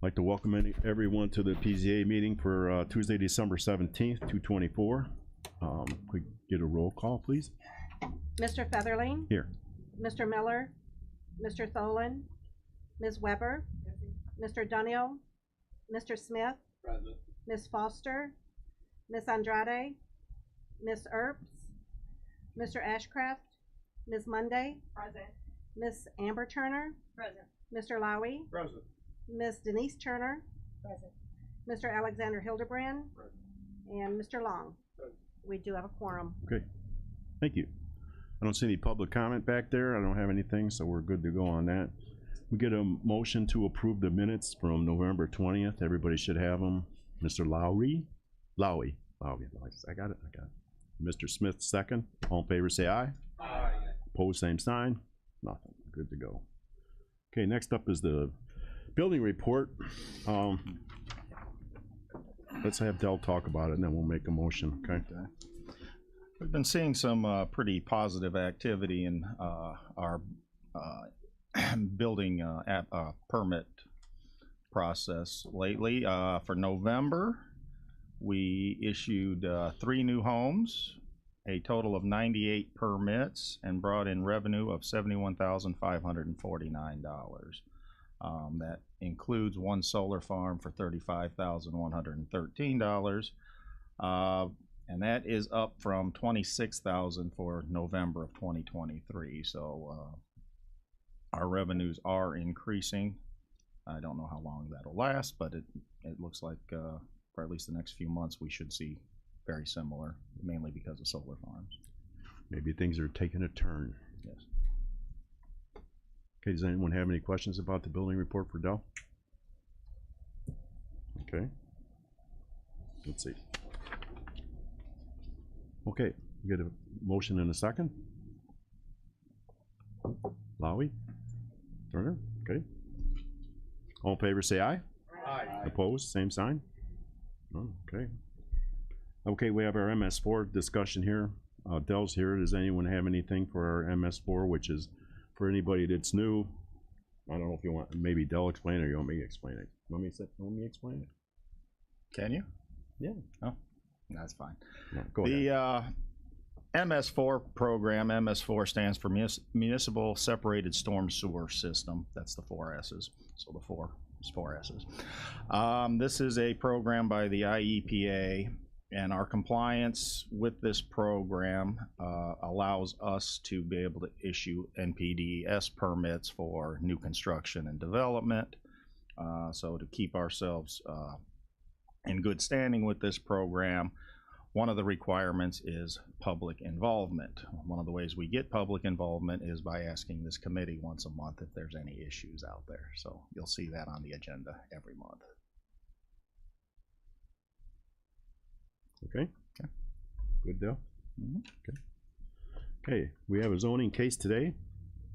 I'd like to welcome everyone to the PZA meeting for Tuesday, December 17th, 2024. Could we get a roll call, please? Mr. Featherling? Here. Mr. Miller? Mr. Tholen? Ms. Weber? Mr. Dunniel? Mr. Smith? Present. Ms. Foster? Ms. Andrade? Ms. Earps? Mr. Ashcraft? Ms. Monday? Present. Ms. Amber Turner? Present. Mr. Lowy? Present. Ms. Denise Turner? Present. Mr. Alexander Hildebrand? Present. And Mr. Long? Present. We do have a quorum. Okay, thank you. I don't see any public comment back there. I don't have anything, so we're good to go on that. We get a motion to approve the minutes from November 20th. Everybody should have them. Mr. Lowy. I got it. Mr. Smith, second. All in favor, say aye. Aye. Opposed, same sign. Nothing. Good to go. Okay, next up is the building report. Let's have Dell talk about it, and then we'll make a motion. Okay. We've been seeing some pretty positive activity in our building permit process lately. For November, we issued 3 new homes, a total of 98 permits, and brought in revenue of $71,549. That includes 1 solar farm for $35,113. And that is up from $26,000 for November of 2023. So our revenues are increasing. I don't know how long that'll last, but it looks like for at least the next few months we should see very similar, mainly because of solar farms. Maybe things are taking a turn. Yes. Okay, does anyone have any questions about the building report for Dell? Okay. Let's see. Okay, we get a motion in a second. Lowy? Turner? Okay. All in favor, say aye. Aye. Opposed, same sign. Oh, okay. Okay, we have our MS4 discussion here. Dell's here. Does anyone have anything for our MS4, which is for anybody that's new? I don't know if you want maybe Dell explain it or you want me to explain it. Want me to explain it? Can you? Yeah. Oh, that's fine. No, go ahead. The MS4 program, MS4 stands for Municipal Separated Storm Sewer System. That's the 4 S's. So the 4 is 4 S's. This is a program by the IEPA, and our compliance with this program allows us to be able to issue NPDES permits for new construction and development. So to keep ourselves in good standing with this program, one of the requirements is public involvement. One of the ways we get public involvement is by asking this committee once a month if there's any issues out there. So you'll see that on the agenda every month. Okay. Okay. Good deal. Mm-hmm. Okay. Okay, we have a zoning case today.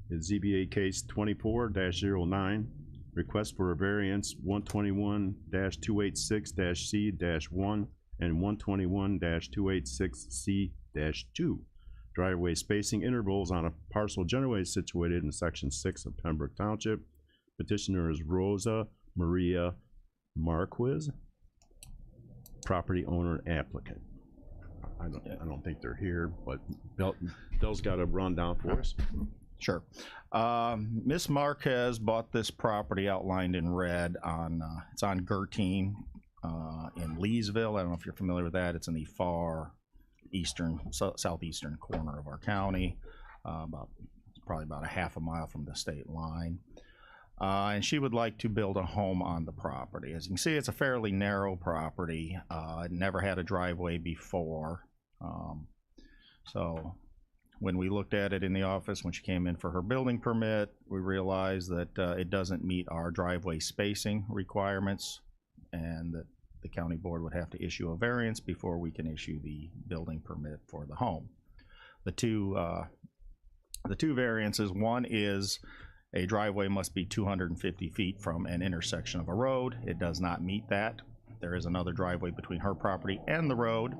It's ZBA case 24-09. Request for a variance 121-286-C-1 and 121-286-C-2. Driveway spacing intervals on a parcel generally situated in section 6 of Pembroke Township. Petitioner is Rosa Maria Marquez, property owner applicant. I don't think they're here, but Bill's got a rundown for us. Sure. Miss Marquez bought this property outlined in red on, it's on Gertine in Leesville. I don't know if you're familiar with that. It's in the far eastern, southeastern corner of our county, probably about a half a mile from the state line. And she would like to build a home on the property. As you can see, it's a fairly narrow property. It never had a driveway before. So when we looked at it in the office, when she came in for her building permit, we realized that it doesn't meet our driveway spacing requirements, and that the county board would have to issue a variance before we can issue the building permit for the home. The two variances, one is a driveway must be 250 feet from an intersection of a road. It does not meet that. There is another driveway between her property and the road.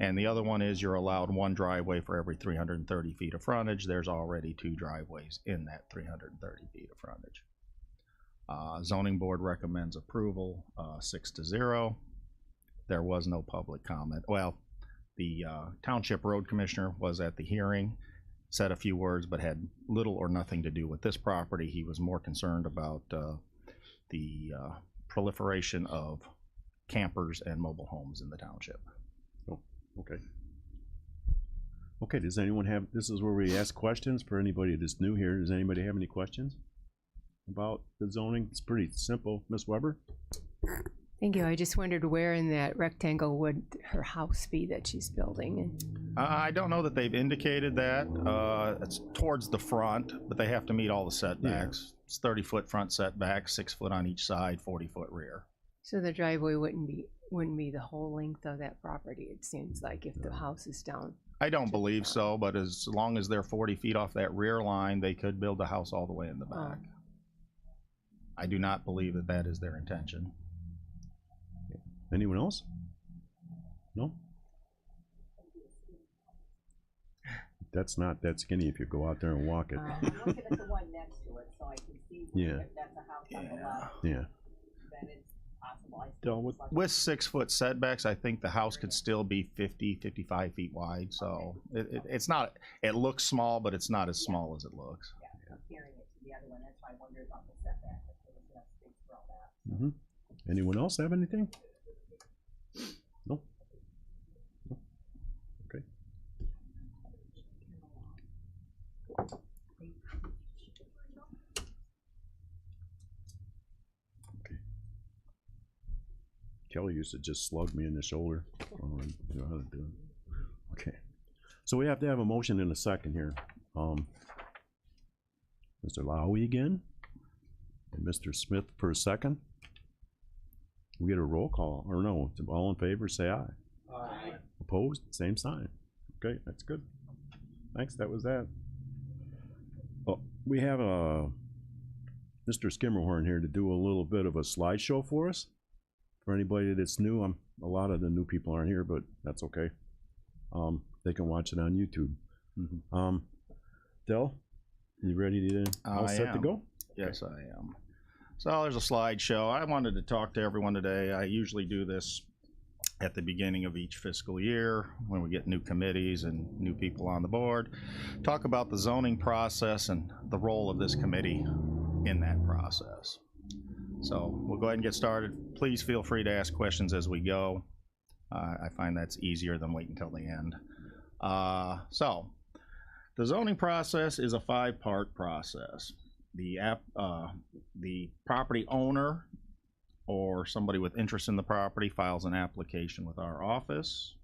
And the other one is you're allowed 1 driveway for every 330 feet of frontage. There's already 2 driveways in that 330 feet of frontage. Zoning board recommends approval, 6-0. There was no public comment. Well, the township road commissioner was at the hearing, said a few words, but had little or nothing to do with this property. He was more concerned about the proliferation of campers and mobile homes in the township. Oh, okay. Okay, does anyone have, this is where we ask questions for anybody that's new here. Does anybody have any questions about the zoning? It's pretty simple. Ms. Weber? Thank you. I just wondered where in that rectangle would her house be that she's building? I don't know that they've indicated that. It's towards the front, but they have to meet all the setbacks. It's 30-foot front setback, 6 foot on each side, 40-foot rear. So the driveway wouldn't be the whole length of that property, it seems like, if the house is down. I don't believe so, but as long as they're 40 feet off that rear line, they could build a house all the way in the back. I do not believe that that is their intention. Anyone else? No? That's not that skinny if you go out there and walk it. I'm looking at the one next to it, so I can see Yeah. if that's a house on the left, Yeah. then it's possible. With 6 foot setbacks, I think the house could still be 50, 55 feet wide. So it's not, it looks small, but it's not as small as it looks. Yeah, comparing it to the other one, that's why I wondered about the setback, if there was enough space for all that. Anyone else have anything? No? No? Okay. Okay. Kelly used to just slug me in the shoulder. You know how to do it. Okay. So we have to have a motion in a second here. Mr. Lowy again, and Mr. Smith for a second. We get a roll call, or no, all in favor, say aye. Aye. Opposed, same sign. Okay, that's good. Thanks, that was that. Oh, we have Mr. Skimmerhorn here to do a little bit of a slideshow for us. For anybody that's new, a lot of the new people aren't here, but that's okay. They can watch it on YouTube. Del, you ready to all set to go? Yes, I am. So there's a slideshow. I wanted to talk to everyone today. I usually do this at the beginning of each fiscal year when we get new committees and new people on the board. Talk about the zoning process and the role of this committee in that process. So we'll go ahead and get started. Please feel free to ask questions as we go. I find that's easier than waiting until the end. So the zoning process is a 5-part process. The property owner or somebody with interest in the property files an application with our office.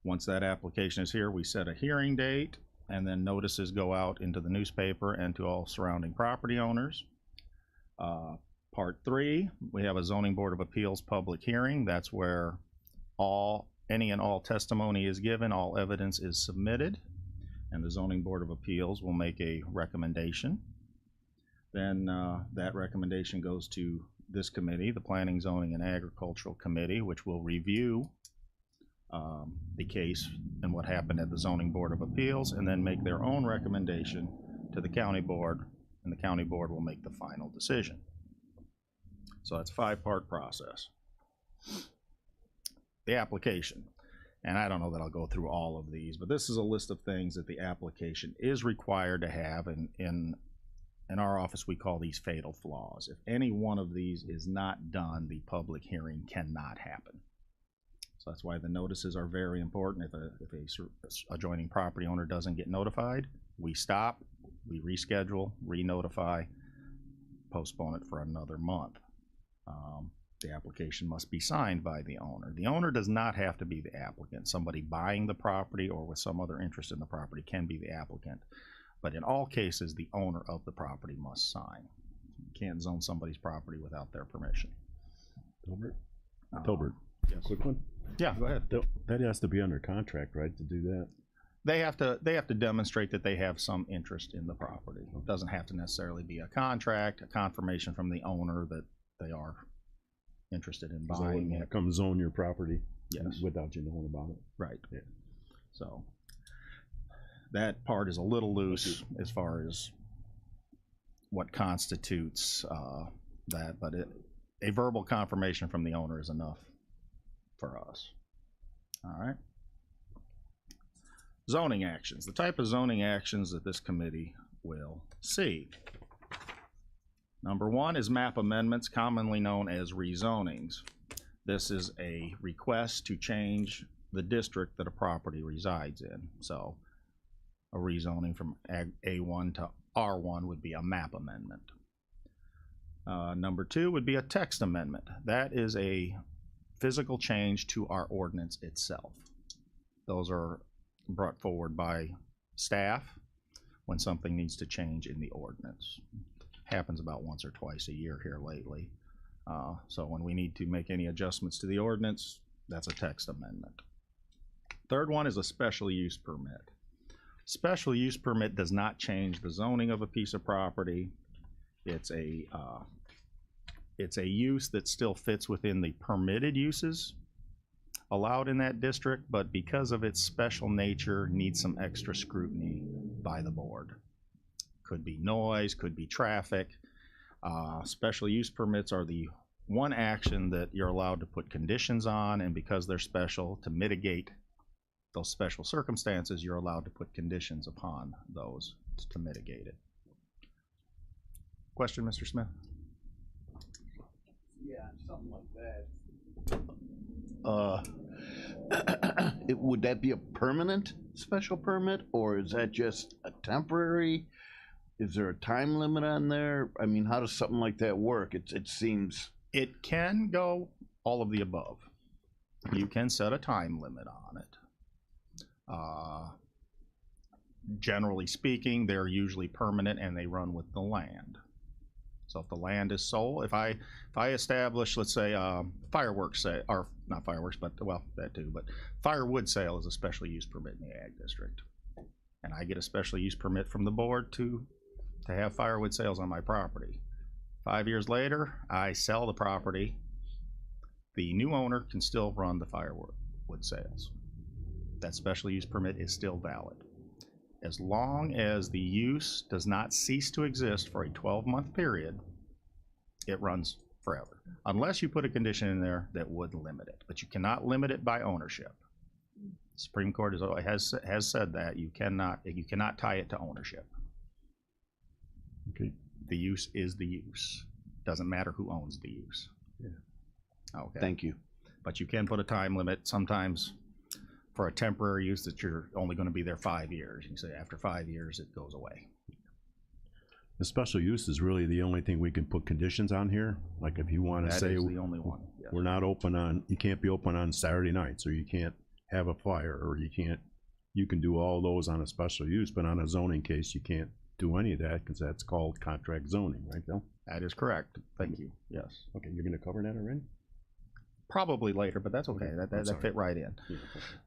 Once that application is here, we set a hearing date, and then notices go out into the newspaper and to all surrounding property owners. Part 3, we have a zoning board of appeals public hearing. That's where any and all testimony is given, all evidence is submitted, and the zoning board of appeals will make a recommendation. Then that recommendation goes to this committee, the Planning, Zoning, and Agricultural Committee, which will review the case and what happened at the zoning board of appeals, and then make their own recommendation to the county board, and the county board will make the final decision. So that's a 5-part process. The application. And I don't know that I'll go through all of these, but this is a list of things that the application is required to have. And in our office, we call these fatal flaws. If any one of these is not done, the public hearing cannot happen. So that's why the notices are very important. If a adjoining property owner doesn't get notified, we stop, we reschedule, re-notify, postpone it for another month. The application must be signed by the owner. The owner does not have to be the applicant. Somebody buying the property or with some other interest in the property can be the applicant. But in all cases, the owner of the property must sign. You can't zone somebody's property without their permission. Tolbert, Yes. quick one. Yeah, go ahead. That has to be under contract, right, to do that? They have to demonstrate that they have some interest in the property. It doesn't have to necessarily be a contract, a confirmation from the owner that they are interested in buying it. Come zone your property. Yes. Without you knowing about it. Right. Yeah. So that part is a little loose as far as what constitutes that, but a verbal confirmation from the owner is enough for us. All right. Zoning actions, the type of zoning actions that this committee will see. Number one is map amendments, commonly known as rezonings. This is a request to change the district that a property resides in. So a rezoning from A1 to R1 would be a map amendment. Number two would be a text amendment. That is a physical change to our ordinance itself. Those are brought forward by staff when something needs to change in the ordinance. Happens about once or twice a year here lately. So when we need to make any adjustments to the ordinance, that's a text amendment. Third one is a special use permit. Special use permit does not change the zoning of a piece of property. It's a use that still fits within the permitted uses allowed in that district, but because of its special nature, needs some extra scrutiny by the board. Could be noise, could be traffic. Special use permits are the one action that you're allowed to put conditions on, and because they're special, to mitigate those special circumstances, you're allowed to put conditions upon those to mitigate it. Question, Mr. Smith? Yeah, something like that. Would that be a permanent special permit, or is that just a temporary? Is there a time limit on there? I mean, how does something like that work? It seems. It can go all of the above. You can set a time limit on it. Generally speaking, they're usually permanent and they run with the land. So if the land is sold, if I establish, let's say, fireworks sale, or not fireworks, but well, that too, but firewood sale is a special use permit in the ag district. And I get a special use permit from the board to have firewood sales on my property. 5 years later, I sell the property. The new owner can still run the firewood sales. That special use permit is still valid. As long as the use does not cease to exist for a 12-month period, it runs forever. Unless you put a condition in there that would limit it, but you cannot limit it by ownership. Supreme Court has said that you cannot tie it to ownership. Okay. The use is the use. Doesn't matter who owns the use. Yeah. Okay. Thank you. But you can put a time limit sometimes for a temporary use that you're only going to be there 5 years. You can say after 5 years it goes away. The special use is really the only thing we can put conditions on here. Like if you want to That say is the only one. Yes. we're not open on, you can't be open on Saturday nights, or you can't have a fire, or you can do all those on a special use, but on a zoning case, you can't do any of that because that's called contract zoning, right, Bill? That is correct. Thank you. Yes. Okay, you're gonna cover that already? Probably later, but that's okay. That sorry. fit right in. Yeah,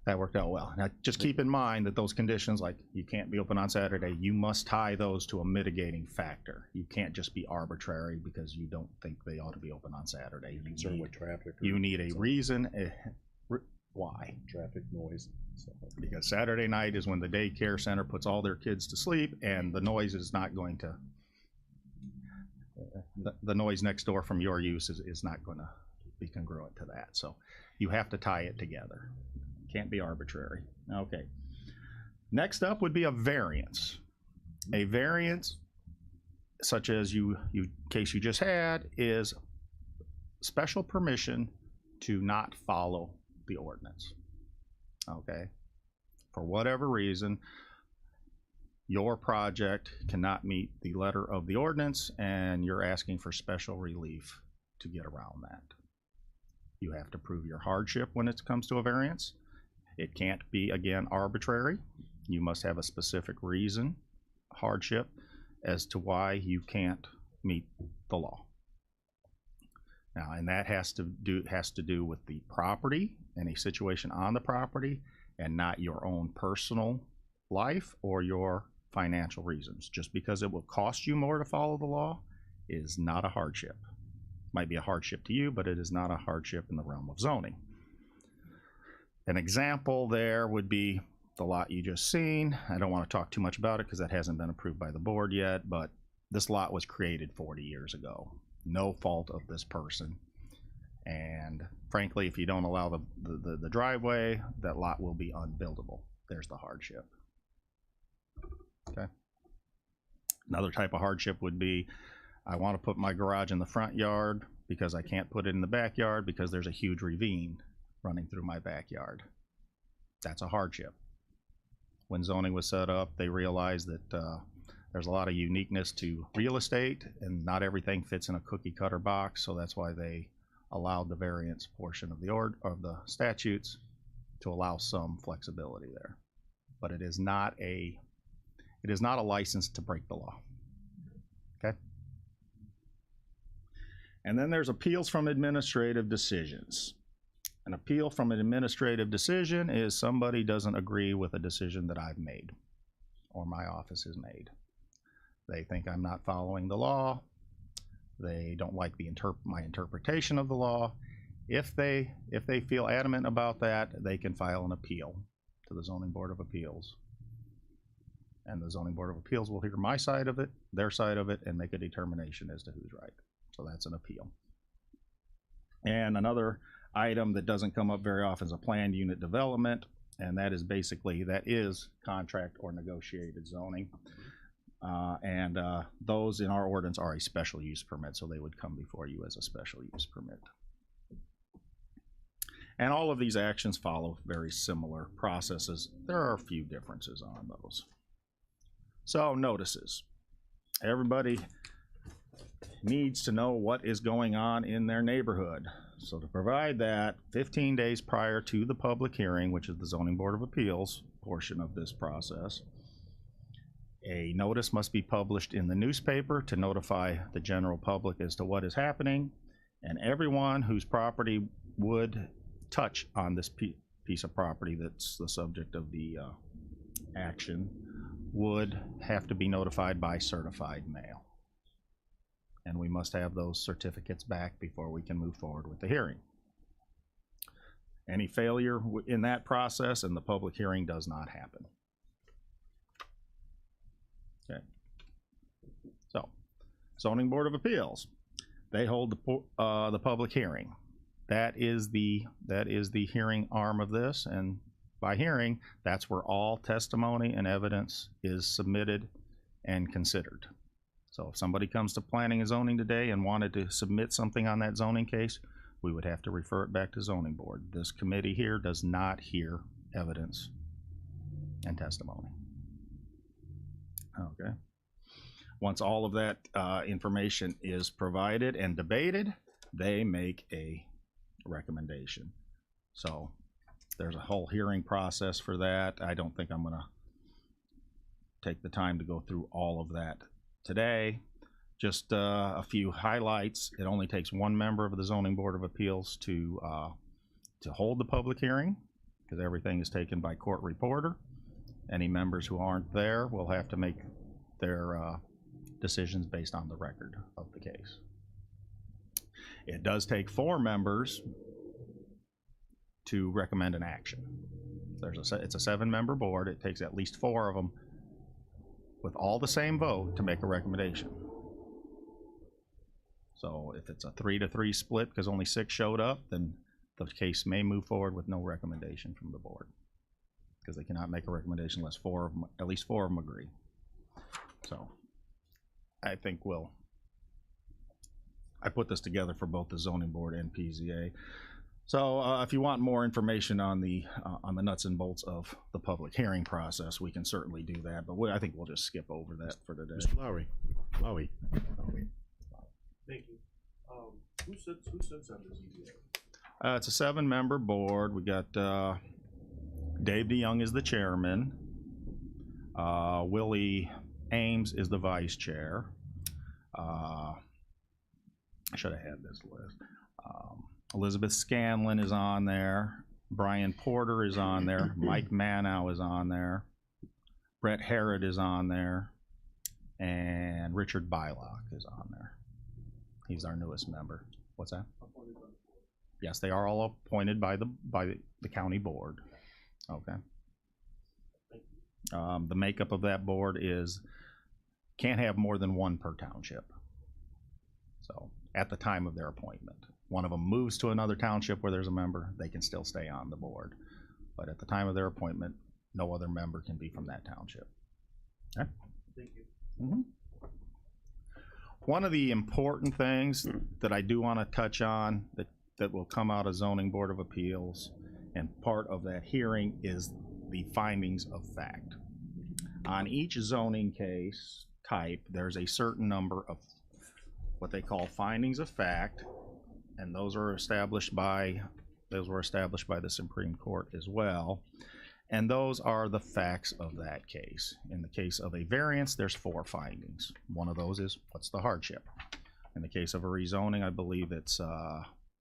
That worked out well. Now, just keep in mind that those conditions, like you can't be open on Saturday, you must tie those to a mitigating factor. You can't just be arbitrary because you don't think they ought to be open on Saturday. concerned with traffic. You need a reason. Why? Traffic, noise, stuff like that. Because Saturday night is when the daycare center puts all their kids to sleep, and the noise is not going to, the noise next door from your use is not going to be congruent to that. So you have to tie it together. Can't be arbitrary. Okay. Next up would be a variance. A variance, such as case you just had, is special permission to not follow the ordinance. Okay. For whatever reason, your project cannot meet the letter of the ordinance and you're asking for special relief to get around that. You have to prove your hardship when it comes to a variance. It can't be, again, arbitrary. You must have a specific reason, hardship, as to why you can't meet the law. Now, and that has to do with the property and a situation on the property, and not your own personal life or your financial reasons. Just because it will cost you more to follow the law is not a hardship. Might be a hardship to you, but it is not a hardship in the realm of zoning. An example there would be the lot you just seen. I don't want to talk too much about it because that hasn't been approved by the board yet, but this lot was created 40 years ago. No fault of this person. And frankly, if you don't allow the driveway, that lot will be unbuildable. There's the hardship. Okay. Another type of hardship would be, I want to put my garage in the front yard because I can't put it in the backyard because there's a huge ravine running through my backyard. That's a hardship. When zoning was set up, they realized that there's a lot of uniqueness to real estate and not everything fits in a cookie cutter box, so that's why they allowed the variance portion of the statutes to allow some flexibility there. But it is not a license to break the law. Okay? And then there's appeals from administrative decisions. An appeal from an administrative decision is somebody doesn't agree with a decision that I've made or my office has made. They think I'm not following the law. They don't like my interpretation of the law. If they feel adamant about that, they can file an appeal to the Zoning Board of Appeals. And the Zoning Board of Appeals will hear my side of it, their side of it, and make a determination as to who's right. So that's an appeal. And another item that doesn't come up very often is a planned unit development, and that is contract or negotiated zoning. Those in our ordinance are a special use permit, so they would come before you as a special use permit. And all of these actions follow very similar processes. There are a few differences on those. So notices. Everybody needs to know what is going on in their neighborhood. So to provide that, 15 days prior to the public hearing, which is the Zoning Board of Appeals portion of this process, a notice must be published in the newspaper to notify the general public as to what is happening, and everyone whose property would touch on this piece of property that's the subject of the action would have to be notified by certified mail. And we must have those certificates back before we can move forward with the hearing. Any failure in that process and the public hearing does not happen. Okay. So, Zoning Board of Appeals, they hold the public hearing. That is the hearing arm of this, and by hearing, that's where all testimony and evidence is submitted and considered. So if somebody comes to planning and zoning today and wanted to submit something on that zoning case, we would have to refer it back to zoning board. This committee here does not hear evidence and testimony. Okay. Once all of that information is provided and debated, they make a recommendation. So there's a whole hearing process for that. I don't think I'm going to take the time to go through all of that today. Just a few highlights. It only takes one member of the Zoning Board of Appeals to hold the public hearing, because everything is taken by court reporter. Any members who aren't there will have to make their decisions based on the record of the case. It does take 4 members to recommend an action. It's a 7-member board. It takes at least 4 of them with all the same vote to make a recommendation. So if it's a 3-3 split because only 6 showed up, then the case may move forward with no recommendation from the board, because they cannot make a recommendation unless at least 4 of them agree. So I think I put this together for both the zoning board and PZA. So if you want more information on the nuts and bolts of the public hearing process, we can certainly do that. But I think we'll just skip over that for today. Mr. Lowry. Thank you. Who sits on the ZBA? It's a 7-member board. We got Dave DeYoung is the chairman. Willie Ames is the vice chair. I should have had this list. Elizabeth Scanlon is on there. Brian Porter is on there. Mike Manow is on there. Brett Harrod is on there. And Richard Bylock is on there. He's our newest member. What's that? Yes, they are all appointed by the county board. Okay. The makeup of that board is can't have more than one per township. So at the time of their appointment, one of them moves to another township where there's a member, they can still stay on the board. But at the time of their appointment, no other member can be from that township. Okay? Thank you. Mhm. One of the important things that I do want to touch on that will come out of Zoning Board of Appeals, and part of that hearing, is the findings of fact. On each zoning case type, there's a certain number of what they call findings of fact, and those were established by the Supreme Court as well. And those are the facts of that case. In the case of a variance, there's 4 findings. One of those is, what's the hardship? In the case of a rezoning, I believe it's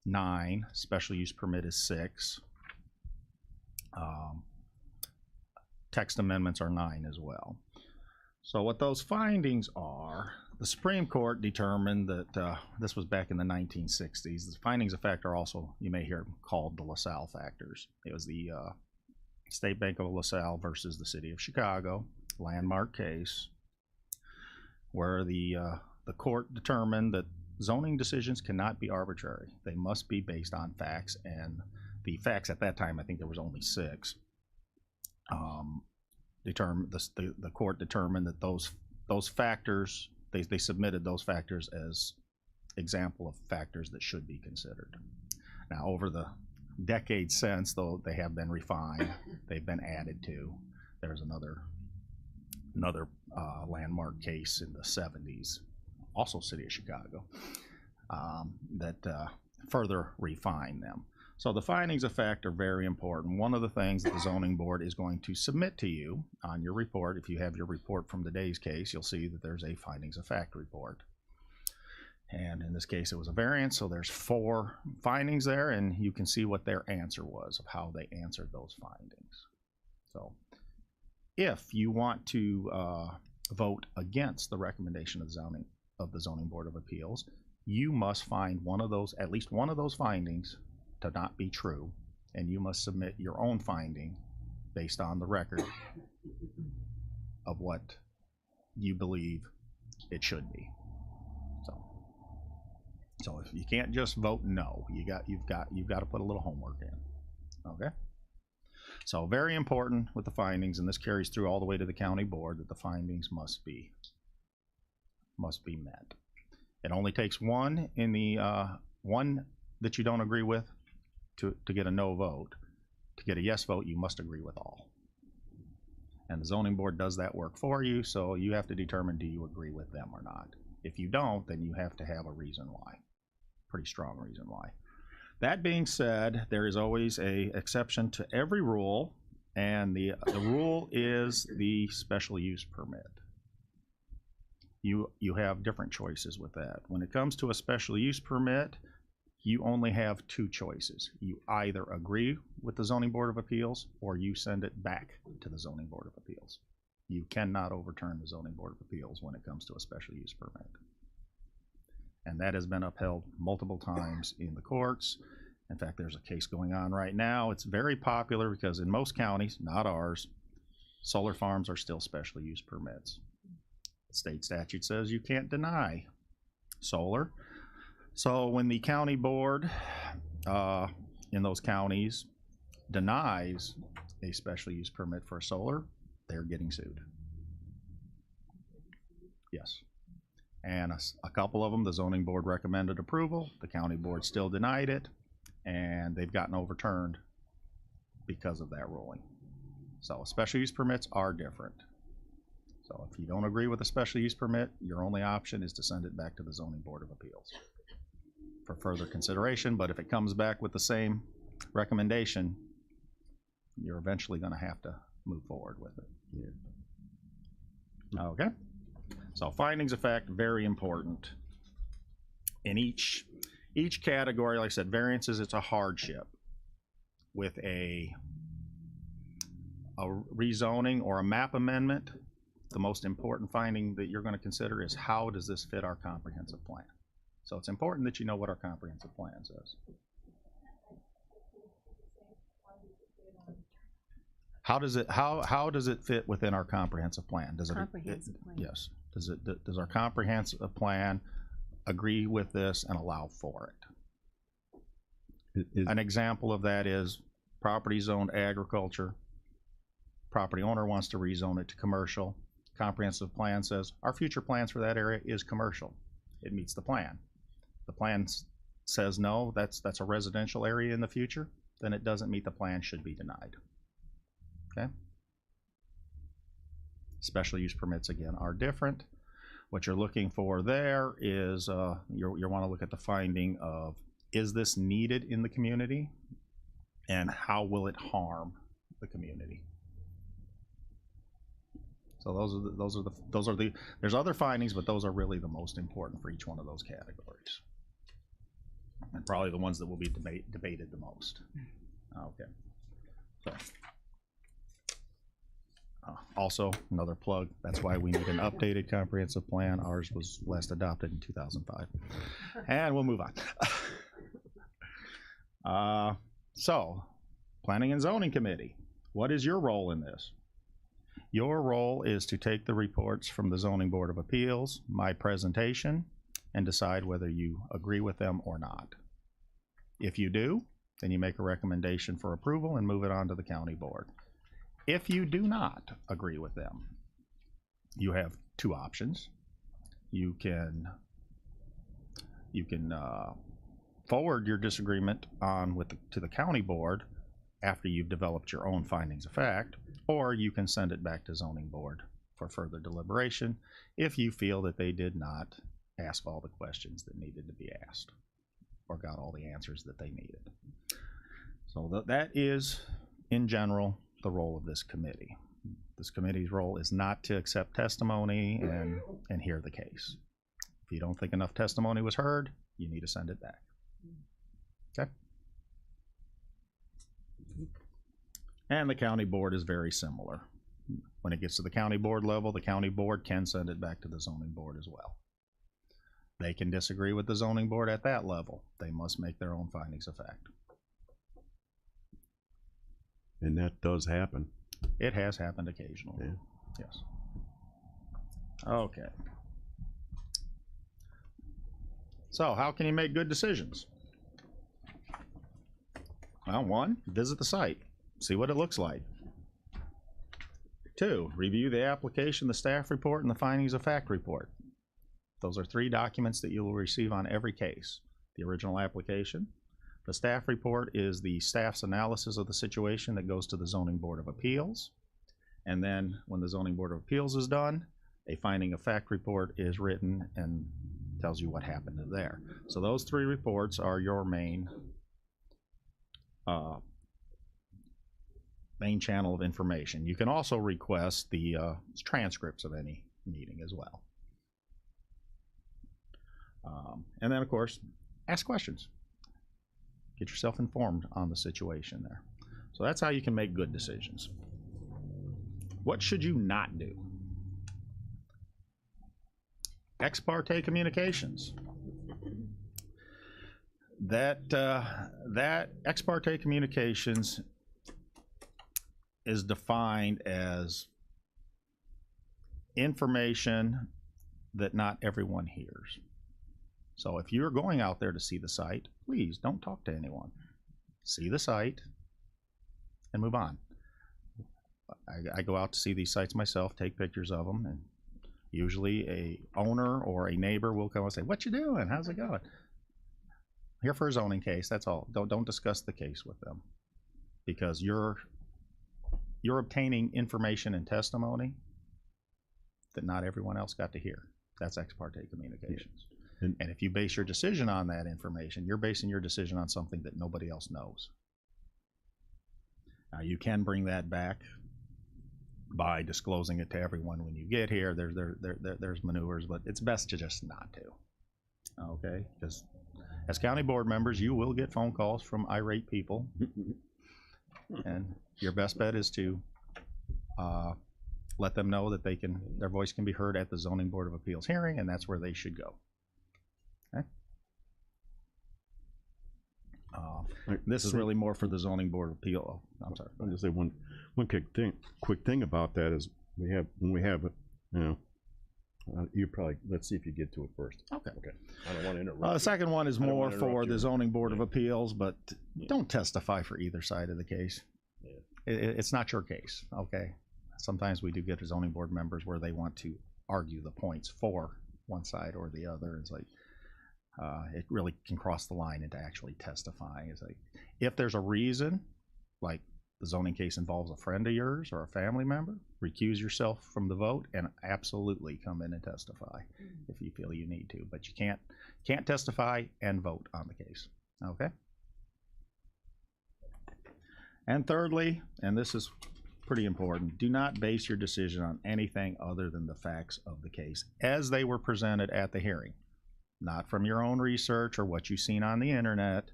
9. Special use permit is 6. Text amendments are 9 as well. So what those findings are, the Supreme Court determined that, this was back in the 1960s, the findings of fact are also, you may hear called the LaSalle factors. It was the State Bank of LaSalle versus the City of Chicago, landmark case, where the court determined that zoning decisions cannot be arbitrary. They must be based on facts, and the facts at that time, I think there was only 6. The court determined that those factors, they submitted those factors as example of factors that should be considered. Now, over the decades since, though, they have been refined, they've been added to. There's another landmark case in the 70s, also City of Chicago, that further refined them. So the findings of fact are very important. One of the things that the zoning board is going to submit to you on your report, if you have your report from today's case, you'll see that there's a findings of fact report. And in this case, it was a variance, so there's 4 findings there, and you can see what their answer was of how they answered those findings. So if you want to vote against the recommendation of the Zoning Board of Appeals, you must find one of those, at least one of those findings, to not be true, and you must submit your own finding based on the record of what you believe it should be. So if you can't just vote no, you've got to put a little homework in. Okay? So very important with the findings, and this carries through all the way to the county board, that the findings must be met. It only takes one in the one that you don't agree with to get a no vote. To get a yes vote, you must agree with all. And the zoning board does that work for you, so you have to determine, do you agree with them or not? If you don't, then you have to have a reason why. Pretty strong reason why. That being said, there is always a exception to every rule, and the rule is the special use permit. You have different choices with that. When it comes to a special use permit, you only have 2 choices. You either agree with the Zoning Board of Appeals, or you send it back to the Zoning Board of Appeals. You cannot overturn the Zoning Board of Appeals when it comes to a special use permit. And that has been upheld multiple times in the courts. In fact, there's a case going on right now. It's very popular because in most counties, not ours, solar farms are still special use permits. The state statute says you can't deny solar. So when the county board in those counties denies a special use permit for solar, they're getting sued. Yes. And a couple of them, the zoning board recommended approval, the county board still denied it, and they've gotten overturned because of that ruling. So special use permits are different. So if you don't agree with a special use permit, your only option is to send it back to the Zoning Board of Appeals for further consideration. But if it comes back with the same recommendation, you're eventually going to have to move forward with it. Yeah. Okay. So findings of fact, very important. In each category, like I said, variances, it's a hardship. With a rezoning or a map amendment, the most important finding that you're going to consider is, how does this fit our comprehensive plan? So it's important that you know what our comprehensive plan says. How does it fit within our comprehensive plan? Does it? Comprehensive plan. Yes. Does our comprehensive plan agree with this and allow for it? An example of that is property zoned agriculture. Property owner wants to rezone it to commercial. Comprehensive plan says our future plans for that area is commercial. It meets the plan. The plan says no, that's a residential area in the future, then it doesn't meet the plan, should be denied. Okay? Special use permits, again, are different. What you're looking for there is you want to look at the finding of, is this needed in the community, and how will it harm the community? So those are the there's other findings, but those are really the most important for each one of those categories, and probably the ones that will be debated the most. Okay. So. Also, another plug, that's why we need an updated comprehensive plan. Ours was last adopted in 2005. And we'll move on. So, Planning and Zoning Committee, what is your role in this? Your role is to take the reports from the Zoning Board of Appeals, my presentation, and decide whether you agree with them or not. If you do, then you make a recommendation for approval and move it on to the county board. If you do not agree with them, you have two options. You can forward your disagreement on to the county board after you've developed your own findings of fact, or you can send it back to zoning board for further deliberation if you feel that they did not ask all the questions that needed to be asked or got all the answers that they needed. So that is, in general, the role of this committee. This committee's role is not to accept testimony and hear the case. If you don't think enough testimony was heard, you need to send it back. Okay? And the county board is very similar. When it gets to the county board level, the county board can send it back to the zoning board as well. They can disagree with the zoning board at that level. They must make their own findings of fact. And that does happen. It has happened occasionally. Yeah. Yes. Okay. So how can you make good decisions? Well, one, visit the site, see what it looks like. Two, review the application, the staff report, and the findings of fact report. Those are 3 documents that you will receive on every case. The original application. The staff report is the staff's analysis of the situation that goes to the Zoning Board of Appeals. And then when the Zoning Board of Appeals is done, a finding of fact report is written and tells you what happened there. So those 3 reports are your main channel of information. You can also request the transcripts of any meeting as well. And then, of course, ask questions. Get yourself informed on the situation there. So that's how you can make good decisions. What should you not do? Ex parte communications. That ex parte communications is defined as information that not everyone hears. So if you're going out there to see the site, please don't talk to anyone. See the site and move on. I go out to see these sites myself, take pictures of them, and usually a owner or a neighbor will come and say, "What you doing? How's it going?" Here for a zoning case, that's all. Don't discuss the case with them, because you're obtaining information and testimony that not everyone else got to hear. That's ex parte communications. Yeah. And if you base your decision on that information, you're basing your decision on something that nobody else knows. Now, you can bring that back by disclosing it to everyone when you get here. There's maneuvers, but it's best to just not to. Okay? Because as county board members, you will get phone calls from irate people. And your best bet is to let them know that their voice can be heard at the Zoning Board of Appeals hearing, and that's where they should go. Okay? This is really more for the Zoning Board of Appeal. Oh, I'm sorry. I'll just say one quick thing about that is when we have You probably, let's see if you get to it first. Okay. Okay. I don't want to interrupt. The you. second one is I don't more wanna for interrupt the you. zoning board of Yeah. appeals, but Yeah. don't testify for either side of the case. Yeah. It's not your case, okay? Sometimes we do get zoning board members where they want to argue the points for one side or the other. It's like, it really can cross the line into actually testifying. It's like, if there's a reason, like the zoning case involves a friend of yours or a family member, recuse yourself from the vote and absolutely come in and testify if you feel you need to. But you can't testify and vote on the case, okay? And thirdly, and this is pretty important, do not base your decision on anything other than the facts of the case as they were presented at the hearing. Not from your own research or what you've seen on the internet,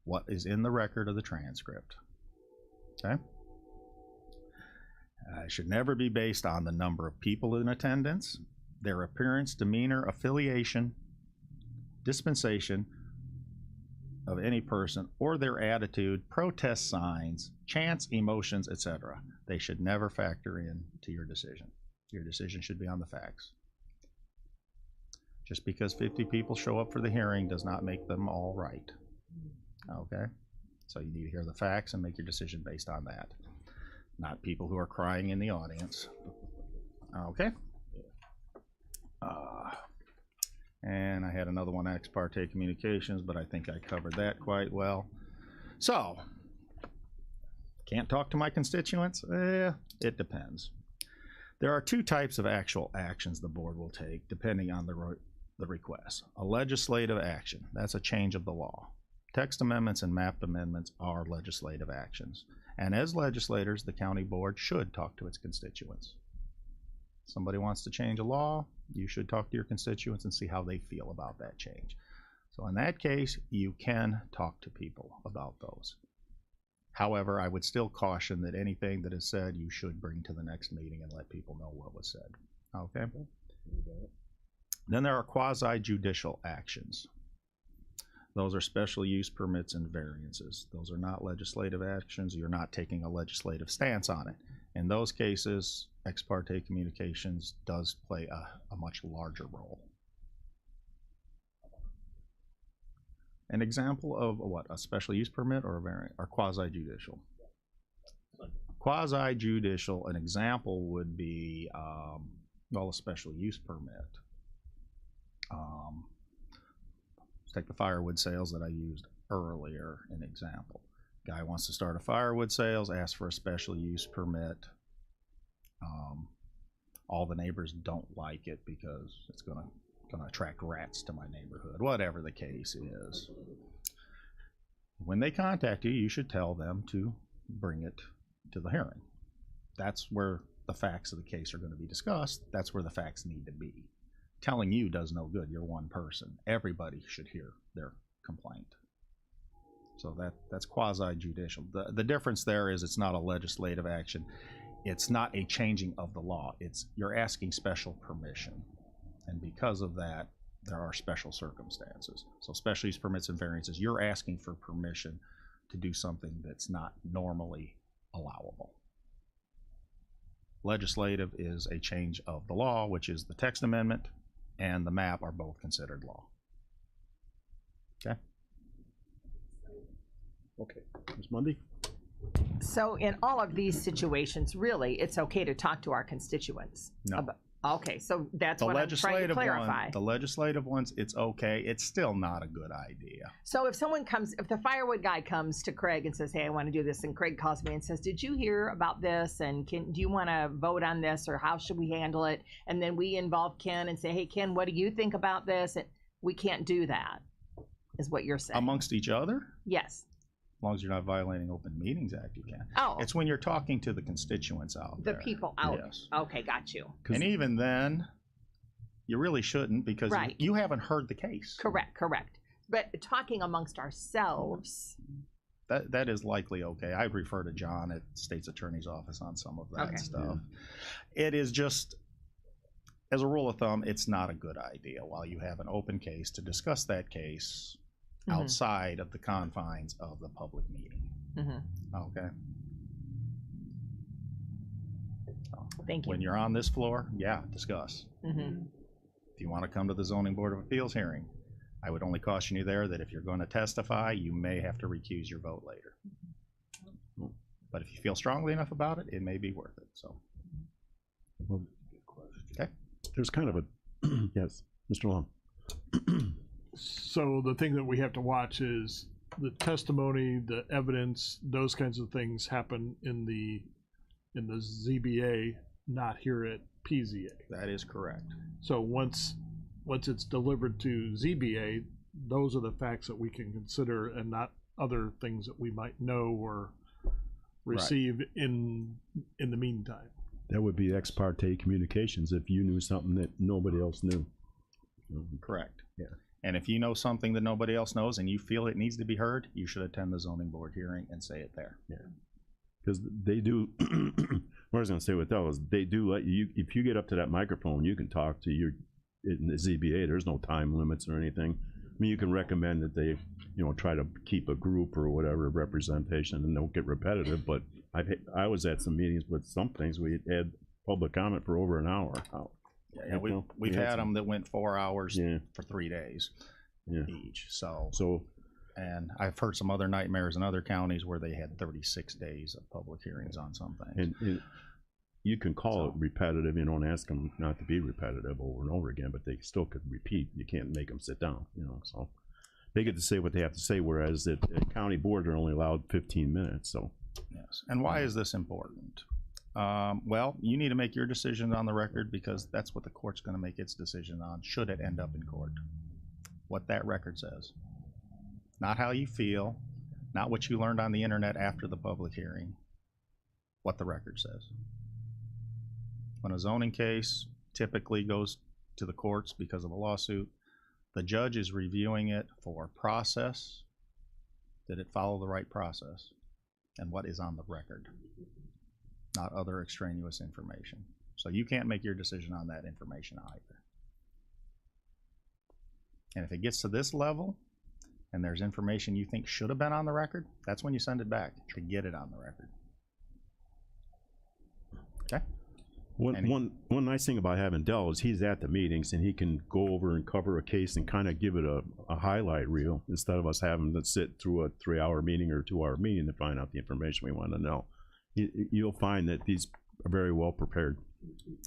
what is in the record of the transcript. Okay? It should never be based on the number of people in attendance, their appearance, demeanor, affiliation, dispensation of any person, or their attitude, protest signs, chance, emotions, etc. They should never factor in to your decision. Your decision should be on the facts. Just because 50 people show up for the hearing does not make them all right. Okay? So you need to hear the facts and make your decision based on that. Not people who are crying in the audience. Okay? And I had another one, ex parte communications, but I think I covered that quite well. So, can't talk to my constituents? It depends. There are two types of actual actions the board will take depending on the request. A legislative action, that's a change of the law. Text amendments and map amendments are legislative actions. And as legislators, the county board should talk to its constituents. Somebody wants to change a law, you should talk to your constituents and see how they feel about that change. So in that case, you can talk to people about those. However, I would still caution that anything that is said, you should bring to the next meeting and let people know what was said. Okay? Then there are quasi-judicial actions. Those are special use permits and variances. Those are not legislative actions. You're not taking a legislative stance on it. In those cases, ex parte communications does play a much larger role. An example of what? A special use permit or a variant or quasi-judicial? Quasi-judicial, an example would be, well, a special use permit. Let's take the firewood sales that I used earlier, an example. Guy wants to start a firewood sales, asks for a special use permit. All the neighbors don't like it because it's gonna attract rats to my neighborhood, whatever the case is. When they contact you, you should tell them to bring it to the hearing. That's where the facts of the case are going to be discussed. That's where the facts need to be. Telling you does no good. You're one person. Everybody should hear their complaint. So that's quasi-judicial. The difference there is it's not a legislative action. It's not a changing of the law. You're asking special permission. And because of that, there are special circumstances. So special use permits and variances, you're asking for permission to do something that's not normally allowable. Legislative is a change of the law, which is the text amendment and the map are both considered law. Okay? Okay. Ms. Mundy? So in all of these situations, really, it's okay to talk to our constituents. No. Okay, so that's The what I'm trying to legislative clarify. one, the legislative ones, it's okay. It's still not a good idea. So if the firewood guy comes to Craig and says, hey, I want to do this, and Craig calls me and says, did you hear about this? And do you want to vote on this, or how should we handle it? And then we involve Ken and say, hey, Ken, what do you think about this? And we can't do that, is what you're saying. Amongst each other, Yes. as long as you're not violating Open Meetings Act, you can. Oh, It's when you're talking to the constituents out the there. people out. Yes. Okay, got you. And even then, you really shouldn't because Right. you haven't heard the case. Correct. But talking amongst ourselves, That is likely okay. I'd refer to John at State's Attorney's Office on some of that Okay. stuff. It is just, as a rule of thumb, it's not a good idea while you have an open case to discuss that case Mhm. outside of the confines of the public meeting. Mhm. Okay. Thank you. When you're on this floor, yeah, discuss. Mm-hmm. If you want to come to the zoning board of appeals hearing, I would only caution you there that if you're going to testify, you may have to recuse your vote later. But if you feel strongly enough about it, it may be worth it, so. Well, Okay. there's kind of a, yes, Mr. Long. So the thing that we have to watch is the testimony, the evidence, those kinds of things happen in the ZBA, not here at PZA. That is correct. So once it's delivered to ZBA, those are the facts that we can consider and not other things that we might know or receive in the meantime. That would be ex parte communications if you knew something that nobody else knew. Correct. Yeah. And if you know something that nobody else knows and you feel it needs to be heard, you should attend the zoning board hearing and say it there. Because they do, what I was gonna say with that was, they do let you, if you get up to that microphone, you can talk to your, in the ZBA, there's no time limits or anything. I mean, you can recommend that they, try to keep a group or whatever representation and don't get repetitive, but I was at some meetings with some things, we had public comment for over an hour. Yeah, we've had them that went 4 hours Yeah. for 3 days Yeah. each, so. So, And I've heard some other nightmares in other counties where they had 36 days of public hearings on some things. and you can call it repetitive, you don't ask them not to be repetitive over and over again, but they still could repeat, you can't make them sit down, so. They get to say what they have to say, whereas at county board, they're only allowed 15 minutes, so. Yes. And why is this important? Well, you need to make your decision on the record because that's what the court's going to make its decision on, should it end up in court. What that record says. Not how you feel, not what you learned on the internet after the public hearing, what the record says. When a zoning case typically goes to the courts because of a lawsuit, the judge is reviewing it for process. Did it follow the right process? And what is on the record, not other extraneous information. So you can't make your decision on that information either. And if it gets to this level, and there's information you think should have been on the record, that's when you send it back to get it on the record. Okay? One nice thing about having Dell is he's at the meetings and he can go over and cover a case and kind of give it a highlight reel instead of us having to sit through a 3-hour meeting or a 2-hour meeting to find out the information we want to know. You'll find that these are very well prepared.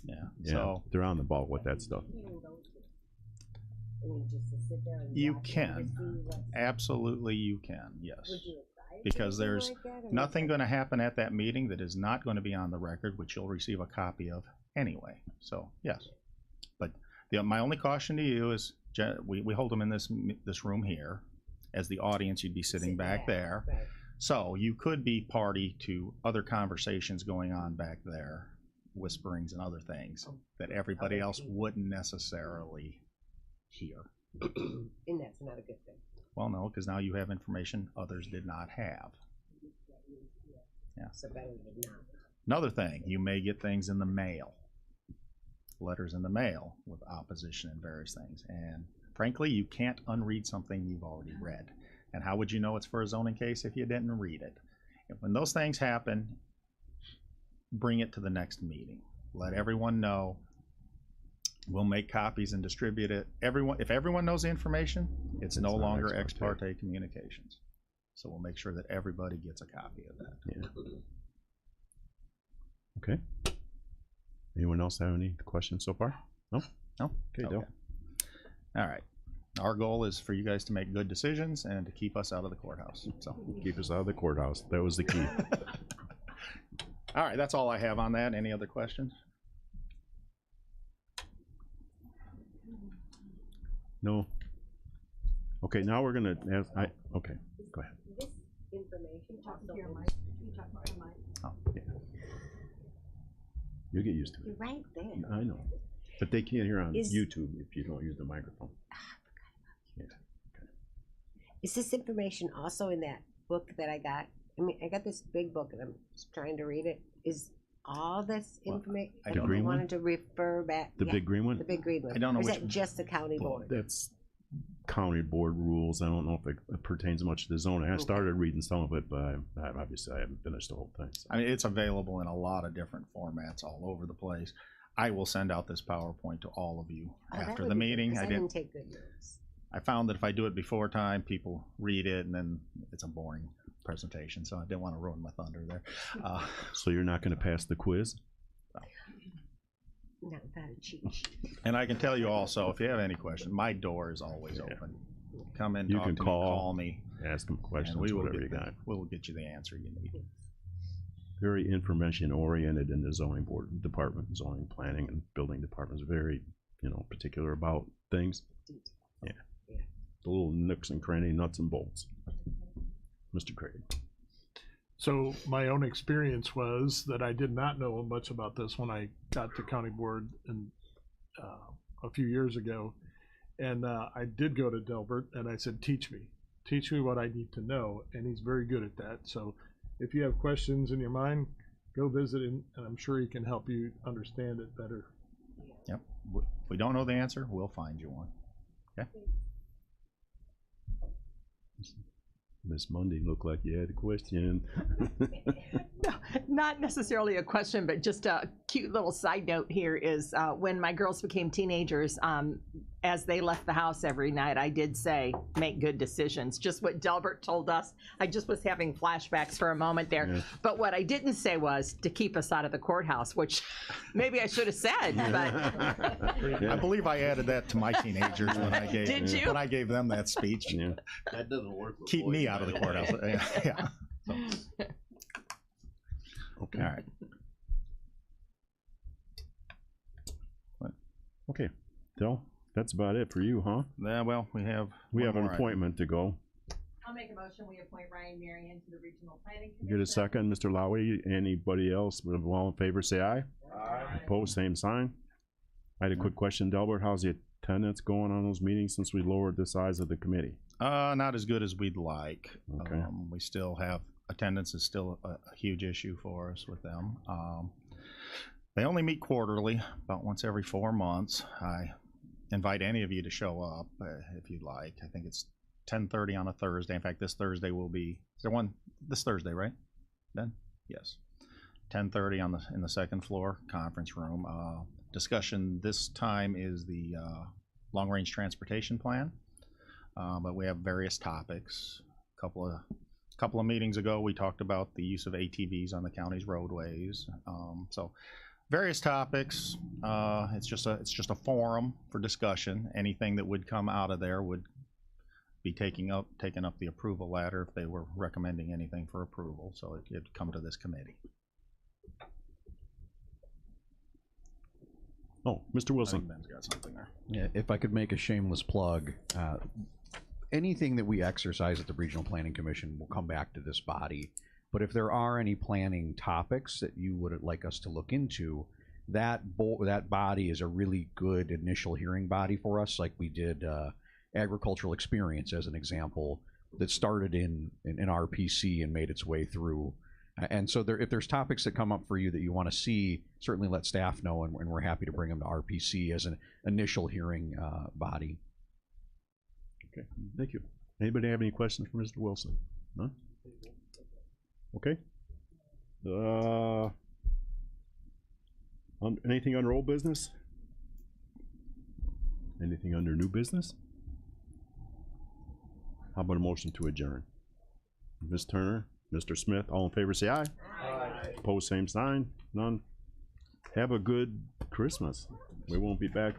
Yeah. Yeah, So they're on the ball with that stuff. you can. Absolutely you can, yes. Because there's nothing going to happen at that meeting that is not going to be on the record, which you'll receive a copy of anyway. So, yes. But my only caution to you is we hold them in this room here. As the audience, you'd be sitting back there. Right. So you could be party to other conversations going on back there, whisperings and other things that everybody else wouldn't necessarily hear. And that's not a good thing. Well, no, because now you have information others did not have. Yeah. So better than not. Another thing, you may get things in the mail, letters in the mail with opposition and various things. And frankly, you can't unread something you've already read. And how would you know it's for a zoning case if you didn't read it? When those things happen, bring it to the next meeting. Let everyone know. We'll make copies and distribute it. If everyone knows the information, it's no not longer ex ex parte. parte communications. So we'll make sure that everybody gets a copy of that. Yeah. Okay. Anyone else have any questions so far? No? No? Okay, Dale. All right. Our goal is for you guys to make good decisions and to keep us out of the courthouse. So Keep us out of the courthouse. That was the key. all right, that's all I have on that. Any other questions? No? Okay, now we're gonna ask, okay, go ahead. This information also Here, is- Mike. You talk about your mic. Oh, yeah. You get used to You're it. right there. I know. But they can't hear on Is- YouTube if you don't use the microphone. Is this information also in that book that I got? I mean, I got this big book and I'm just trying to read it. Is all this What, information? I I don't green one? wanted to refer back. The yeah, big green one? the big green one. I don't know Or is which that just the county Well, board? that's county board rules. I don't know if it pertains much to the zoning. I started reading some of it, but obviously I haven't finished the whole thing. So. I mean, it's available in a lot of different formats all over the place. I will send out this PowerPoint to all of you Oh, that after would the be good, meeting. 'cause I I didn't didn't. take good notes. I found that if I do it before time, people read it and then it's a boring presentation. So I didn't want to ruin my thunder there. So you're not going to pass the quiz? Not without a cheat sheet. And I can tell you also, if you have any questions, my door is always open. Come in, You talk can to call. me, Ask them questions, and we will whatever you get got. we'll get you the answer you need. Very information oriented in the zoning board department, zoning, planning, and building departments. Very, particular about things. Yeah. The little nooks and cranny, nuts and bolts. Mr. Craig. So my own experience was that I did not know much about this when I got to county board a few years ago. And I did go to Delbert and I said, teach me what I need to know. And he's very good at that. So if you have questions in your mind, go visit him and I'm sure he can help you understand it better. Yep. If we don't know the answer, we'll find you one. Okay. Miss Mundy looked like you had a question. No, not necessarily a question, but just a cute little side note here is when my girls became teenagers, as they left the house every night, I did say, make good decisions. Just what Delbert told us. I just was having flashbacks for a moment there. Yeah. But what I didn't say was to keep us out of the courthouse, which maybe I should have said, but I believe I added that to my teenagers when I gave Did you? when I gave them that speech. Yeah. That doesn't work. with Keep boys. me out of the courthouse. Yeah. Okay. All right. Okay. Del, that's about it for you, huh? Yeah, well, we have We one have an more item. appointment to go. I'll make a motion. We appoint Ryan Marion to the Regional Planning Commission. Get a second, Mr. Lowy. Anybody else? All in favor, say aye. Aye. Opposed, same sign. I had a quick question, Delbert. How's the attendance going on those meetings since we lowered the size of the committee? Not as good as we'd like. Okay. We still have attendance is still a huge issue for us with them. They only meet quarterly, about once every 4 months. I invite any of you to show up if you'd like. I think it's 10:30 on a Thursday. In fact, this Thursday will be. Is there one this Thursday, right? Then yes, 10:30 on in the second floor conference room. Discussion this time is the long-range transportation plan, but we have various topics. A couple of meetings ago, we talked about the use of ATVs on the county's roadways. So various topics. It's just a forum for discussion. Anything that would come out of there would be taking up the approval ladder if they were recommending anything for approval. So it'd come to this committee. Oh, Mr. I think Wilson. Ben's got something there. Yeah, if I could make a shameless plug, anything that we exercise at the Regional Planning Commission will come back to this body. But if there are any planning topics that you would like us to look into, that body is a really good initial hearing body for us, like we did agricultural experience as an example that started in RPC and made its way through. And so if there's topics that come up for you that you want to see, certainly let staff know, and we're happy to bring them to RPC as an initial hearing body. Okay, thank you. Anybody have any questions for Mr. Wilson? None? Okay. Anything under old business? Anything under new business? How about a motion to adjourn? Ms. Turner, Mr. Smith, all in favor say aye. Aye. Opposed, same sign. None. Have a good Christmas. We won't be back